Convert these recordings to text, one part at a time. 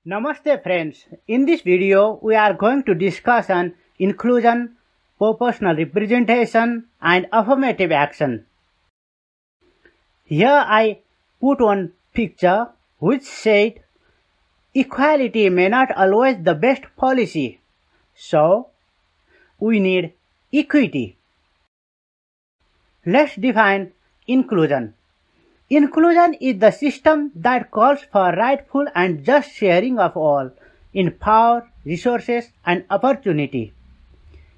Namaste friends. In this video, we are going to discuss on inclusion, proportional representation and affirmative action. Here I put one picture which said, equality may not always the best policy, so we need equity. Let's define inclusion. Inclusion is the system that calls for rightful and just sharing of all in power, resources and opportunity.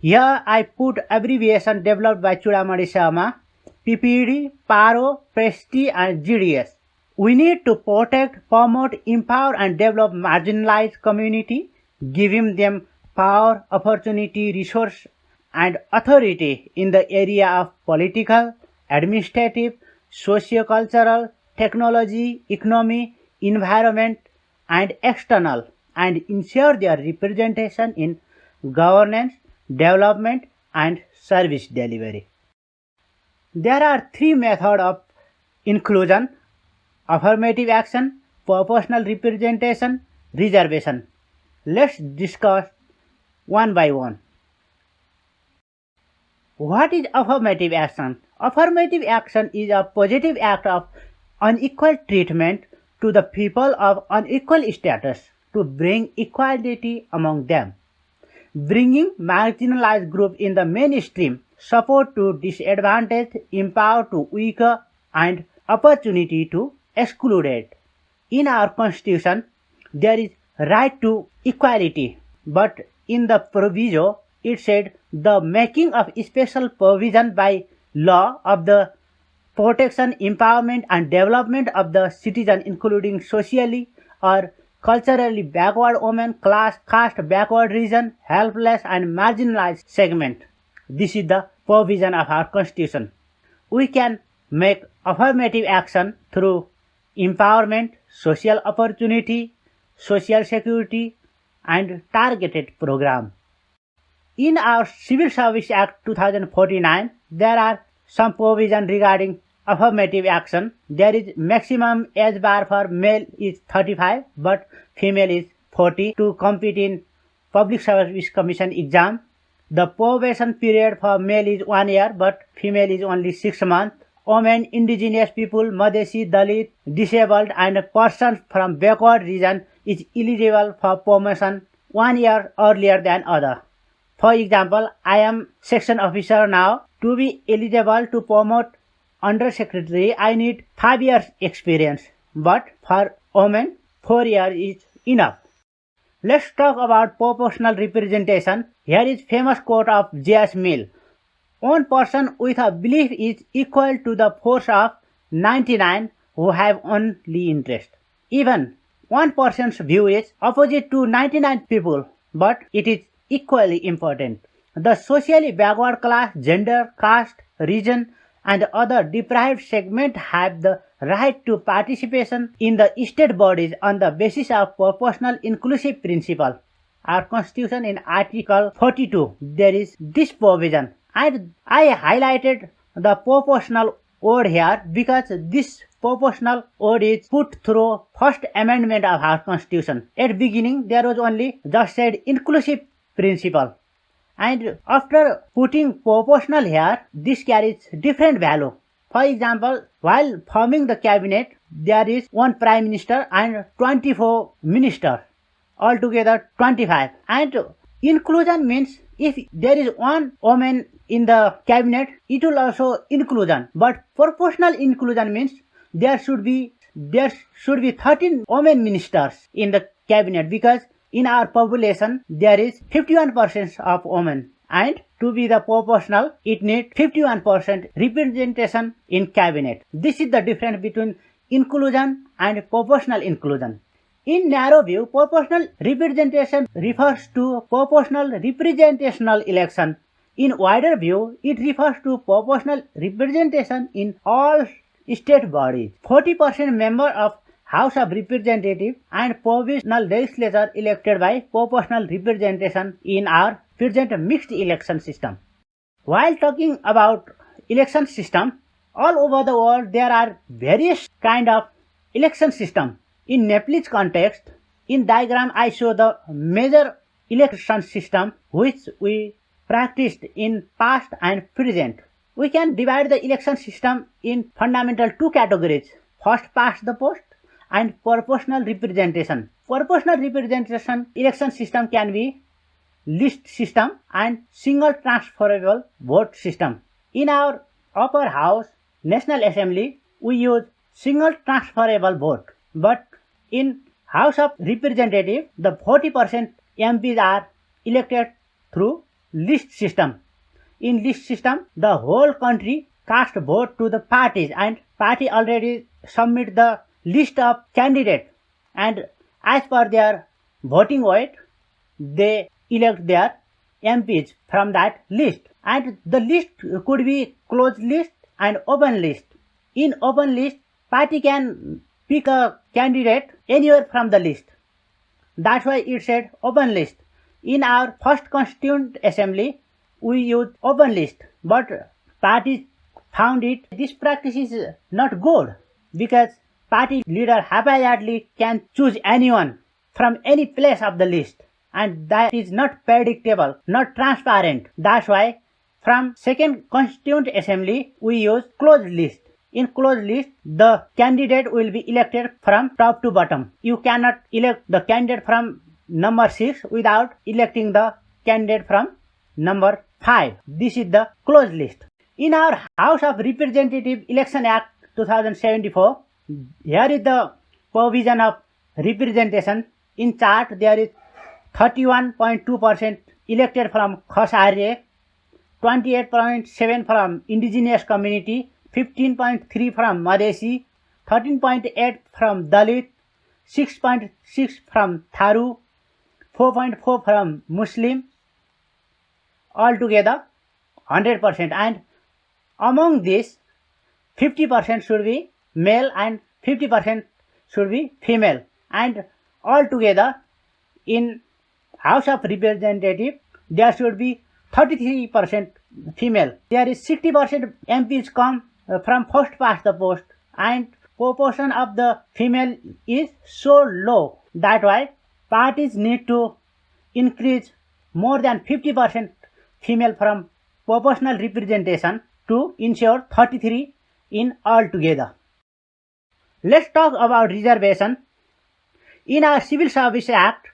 Here I put abbreviation developed by Chudamani Sharma, PPD, PARO, PRESTI and GDS. We need to protect, promote, empower and develop marginalized community, giving them power, opportunity, resource and authority in the area of political, administrative, socio-cultural, technology, economy, environment and external, and ensure their representation in governance, development and service delivery. There are three methods of inclusion: affirmative action, proportional representation, reservation. Let's discuss one by one. What is affirmative action? Affirmative action is a positive act of unequal treatment to the people of unequal status to bring equality among them, bringing marginalized groups in the mainstream, support to disadvantaged, empower to weaker, and opportunity to excluded. In our constitution, there is right to equality, but in the proviso, it said the making of special provision by law of the protection, empowerment and development of the citizen, including socially or culturally backward women, class, caste, backward region, helpless and marginalized segment. This is the provision of our constitution. We can make affirmative action through empowerment, social opportunity, social security and targeted program. In our Civil Service Act 2049, there are some provision regarding affirmative action. There is maximum age bar for male is 35 but female is 40 to compete in Public Service Commission exam. The probation period for male is 1 year but female is only 6 months. Women, indigenous people, Madhesi, Dalit, disabled and persons from backward region is eligible for promotion 1 year earlier than other. For example, I am section officer now. To be eligible to promote under secretary, I need 5 years experience. But for women, 4 years is enough. Let's talk about proportional representation. Here is famous quote of J.S. Mill. One person with a belief is equal to the force of 99 who have only interest. Even one person's view is opposite to 99 people, but it is equally important. The socially backward class, gender, caste, region and other deprived segment have the right to participation in the state bodies on the basis of proportional inclusive principle. Our constitution in Article 42, there is this provision. And I highlighted the proportional word here because this proportional word is put through first amendment of our constitution. At beginning, there was only just said inclusive principle. And after putting proportional here, this carries different value. For example, while forming the cabinet, there is one prime minister and 24 ministers, altogether 25. And inclusion means if there is one woman in the cabinet, it will also inclusion. But proportional inclusion means there should be 13 women ministers in the cabinet, because in our population, there is 51% of women, and to be the proportional, it needs 51% representation in cabinet. This is the difference between inclusion and proportional inclusion. In narrow view, proportional representation refers to proportional representational election. In wider view, it refers to proportional representation in all state bodies. 40% member of House of Representatives and provisional legislature elected by proportional representation in our present mixed election system. While talking about election system, all over the world there are various kind of election system. In Nepalese context, In diagram, I show the major election system which we practiced in past and present. We can divide the election system in fundamental two categories: first past the post and proportional representation. Proportional representation election system can be list system and single transferable vote system. In our upper house, National Assembly, we use single transferable vote, but in House of Representatives, the 40% MPs are elected through list system. In list system, the whole country cast vote to the parties, and party already submit the list of candidates, and as per their voting weight, they elect their MPs from that list. And the list could be closed list and open list. In open list, party can pick a candidate anywhere from the list. That's why it said open list. In our first Constituent Assembly, we use open list, but parties found this practice is not good, because party leader haphazardly can choose anyone from any place of the list, and that is not predictable, not transparent. That's why from second Constituent Assembly we use closed list. In closed list, the candidate will be elected from top to bottom. You cannot elect the candidate from number 6 without electing the candidate from number 5. This is the closed list. In our House of Representative Election Act 2074, here is the provision of representation. In chart, there is 31.2% elected from Khas Arya, 28.7 from indigenous community, 15.3 from Madesi, 13.8 from Dalit, 6.6 from Tharu, 4.4 from Muslim, altogether 100%. And among this, 50% should be male and 50% should be female. And altogether, in House of Representatives, there should be 33% female. There is 60% MPs come from first past the post, and proportion of the female is so low. That's why parties need to increase more than 50% female from proportional representation to ensure 33 in altogether. Let's talk about reservation. In our Civil Service Act,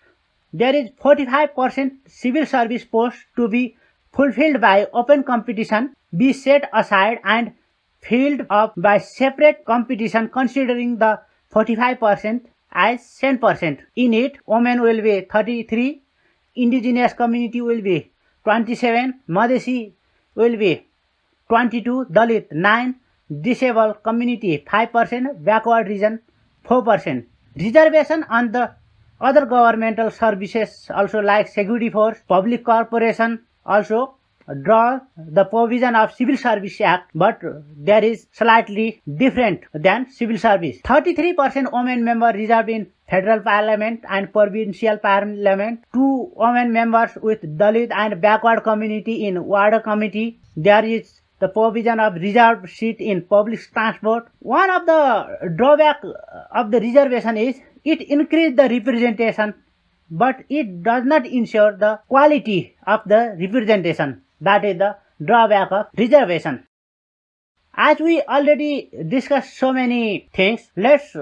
there is 45% civil service posts to be fulfilled by open competition be set aside and filled up by separate competition, considering the 45% as 10%. In it, women will be 33, indigenous community will be 27, Madesi will be 22, Dalit 9, disabled community 5%, backward region 4%. Reservation on the other governmental services also like security force, public corporation also draw the provision of Civil Service Act, but there is slightly different than civil service. 33% women members reserved in Federal Parliament and Provincial Parliament, 2 women members with Dalit and backward community in Ward Committee. There is the provision of reserved seat in public transport. One of the drawback of the reservation is it increases the representation, but it does not ensure the quality of the representation. That is the drawback of reservation. As we already discussed so many things, let's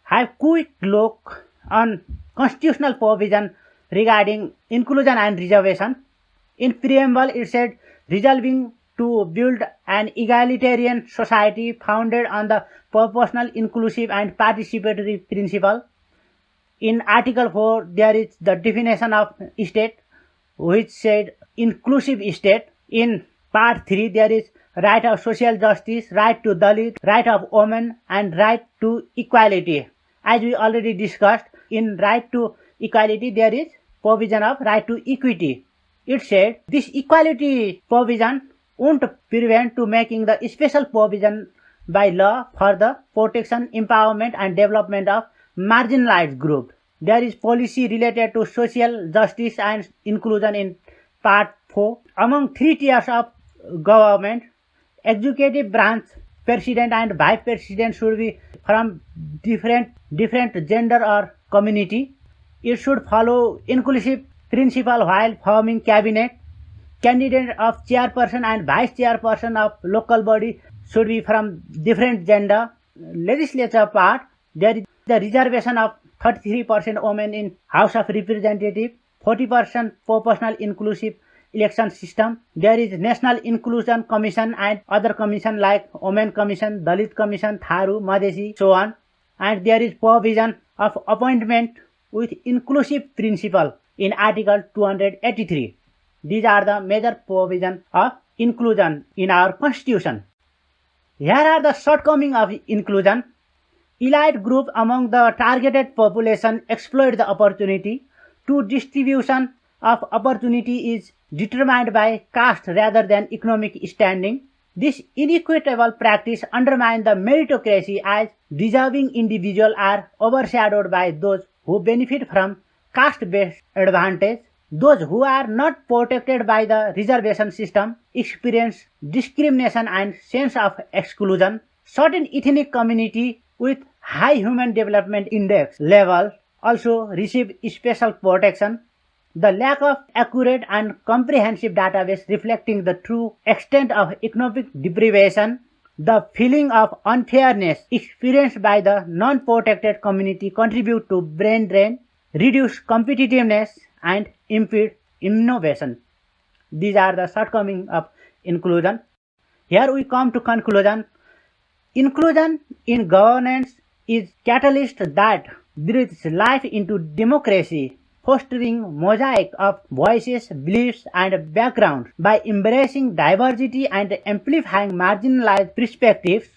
have quick look on constitutional provision regarding inclusion and reservation. In preamble, it said resolving to build an egalitarian society founded on the proportional, inclusive and participatory principle. In Article 4, there is the definition of state, which said inclusive state. In Part 3, there is right of social justice, right to Dalit, right of women, and right to equality. As we already discussed, in right to equality, there is provision of right to equity. It said this equality provision won't prevent to making the special provision by law for the protection, empowerment, and development of marginalized group. There is policy related to social justice and inclusion in Part 4. Among 3 tiers of government, executive branch, president and vice president should be from different gender or community. It should follow inclusive principle while forming cabinet. Candidate of chairperson and vice chairperson of local body should be from different gender. Legislature part, there is the reservation of 33% women in House of Representatives, 40% proportional inclusive election system. There is National Inclusion Commission and other commission like Women Commission, Dalit Commission, Tharu, Madesi, so on. And there is provision of appointment with inclusive principle in Article 283. These are the major provisions of inclusion in our constitution. Here are the shortcomings of inclusion. Elite group among the targeted population exploit the opportunity. To distribution of opportunity is determined by caste rather than economic standing. This inequitable practice undermines the meritocracy as deserving individuals are overshadowed by those who benefit from caste-based advantage. Those who are not protected by the reservation system experience discrimination and sense of exclusion. Certain ethnic community with high human development index level also receive special protection. The lack of accurate and comprehensive database reflecting the true extent of economic deprivation, the feeling of unfairness experienced by the non-protected community contribute to brain drain, reduce competitiveness, and impede innovation. These are the shortcomings of inclusion. Here we come to conclusion. Inclusion in governance is catalyst that breathes life into democracy, fostering mosaic of voices, beliefs, and backgrounds. By embracing diversity and amplifying marginalized perspectives,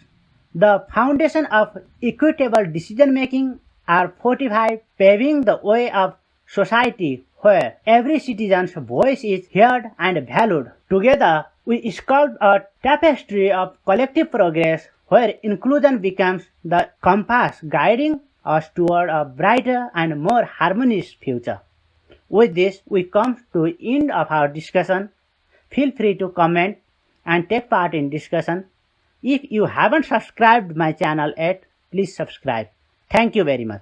the foundation of equitable decision-making are fortified, paving the way of society where every citizen's voice is heard and valued. Together, we sculpt a tapestry of collective progress where inclusion becomes the compass guiding us toward a brighter and more harmonious future. With this, we come to the end of our discussion. Feel free to comment and take part in discussion. If you haven't subscribed my channel yet, please subscribe. Thank you very much.